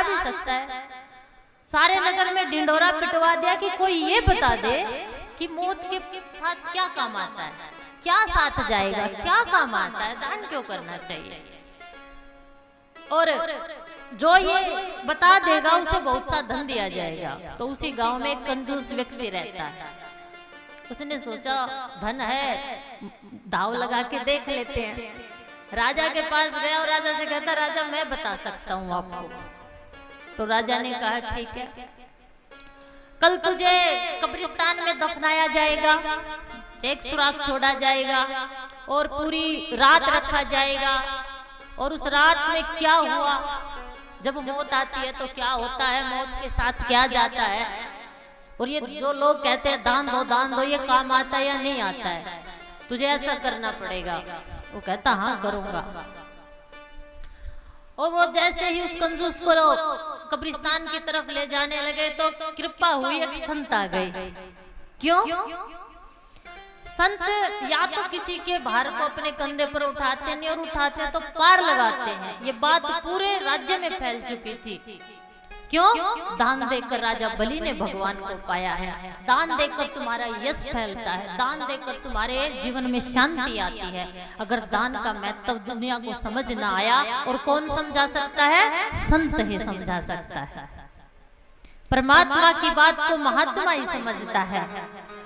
भी सकता है। सारे नगर में ढिंढोरा पिटवा दिया कि कोई ये बता दे कि मौत के साथ क्या काम आता है, क्या साथ जाएगा, क्या काम आता है, दान क्यों करना चाहिए। और जो ये बता देगा उसे बहुत सा धन दिया जाएगा। तो उसी गांव में एक कंजूस व्यक्ति रहता है। उसने सोचा धन है, दाव लगा के देख लेते हैं। राजा के पास गया और राजा से कहता, राजा मैं बता सकता हूँ आपको। तो राजा ने कहा ठीक है, कल तुझे कब्रिस्तान में दफनाया जाएगा, एक सुराग छोड़ा जाएगा और पूरी रात रखा जाएगा। और उस रात में क्या हुआ, जब मौत आती है तो क्या होता है, मौत के साथ क्या जाता है, और ये जो लोग कहते हैं दान दो ये काम आता है या नहीं आता है, तुझे ऐसा करना पड़ेगा। वो कहता हाँ करूंगा। और वो जैसे ही उस कंजूस को कब्रिस्तान की तरफ ले जाने लगे तो कृपा हुई, एक संत आ गए। क्यों? संत या तो किसी के भार को अपने कंधे पर उठाते नहीं, और उठाते तो पार लगाते हैं। ये बात पूरे राज्य में फैल चुकी थी। क्यों? दान देकर राजा बलि ने भगवान को पाया है। दान देकर तुम्हारा यश फैलता है, दान देकर तुम्हारे जीवन में शांति आती है। अगर दान का महत्व दुनिया को समझ ना आया, और कौन समझा सकता है? संत ही समझा सकता है। परमात्मा की बात को महात्मा ही समझता है।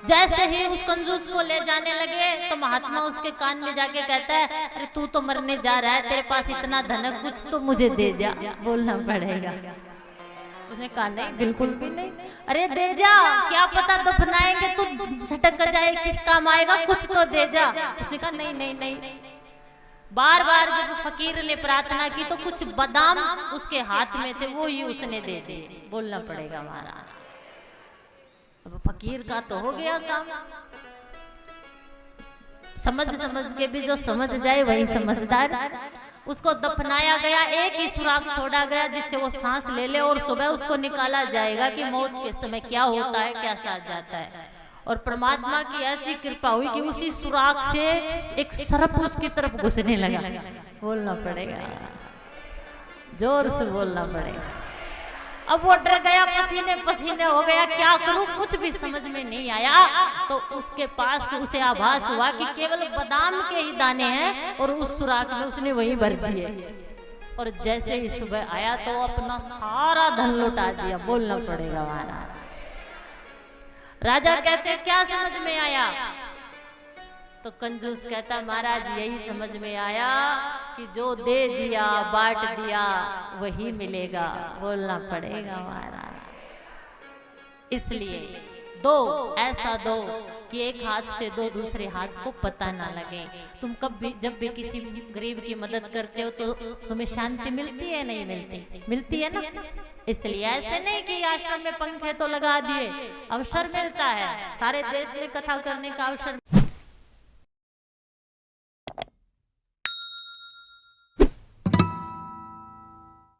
जैसे ही उस कंजूस को ले जाने लगे तो महात्मा उसके कान में जाके कहता है, अरे तू तो मरने जा रहा है, तेरे पास इतना धन है, कुछ तो मुझे दे जा। बोलना पड़ेगा। उसने कहा नहीं, बिल्कुल भी नहीं। अरे दे जा, क्या पता दफनाएंगे तो झटक जाए, किस काम आएगा, कुछ तो दे जा। उसने कहा नहीं नहीं नहीं। बार बार जब फकीर ने प्रार्थना की तो कुछ बादाम उसके हाथ में थे, वो ही उसने दे दिए। बोलना पड़ेगा महाराज। अब फकीर का तो हो गया काम। समझ के भी जो समझ जाए वही समझदार। उसको दफनाया गया, एक ही सुराग छोड़ा गया जिससे वो सांस ले ले, और सुबह उसको निकाला जाएगा कि मौत के समय क्या होता है, क्या साथ जाता है। और परमात्मा की ऐसी कृपा हुई कि उसी सुराग से एक सर्प उसकी तरफ घुसने लगा। बोलना पड़ेगा, जोर से बोलना पड़ेगा। अब वो डर गया, पसीने पसीने हो गया, क्या करूं, कुछ भी समझ में नहीं आया। तो उसके पास उसे आभास हुआ कि केवल बादाम के ही दाने हैं, और उस सुराग में उसने वही भर दिए। और जैसे ही सुबह आया तो अपना सारा धन लुटा दिया। बोलना पड़ेगा महाराज। राजा कहते क्या समझ में आया? तो कंजूस कहता महाराज यही समझ में आया कि जो दे दिया बांट दिया वही मिलेगा। बोलना पड़ेगा महाराज। इसलिए दो, ऐसा दो कि एक हाथ से दो, दूसरे हाथ को पता ना लगे। तुम कभी जब भी किसी गरीब की मदद करते हो तो तुम्हें शांति मिलती है, नहीं मिलती? मिलती है ना। इसलिए ऐसे नहीं कि आश्रम में पंखे तो लगा दिए, अवसर मिलता है। सारे देश में कथा करने का अवसर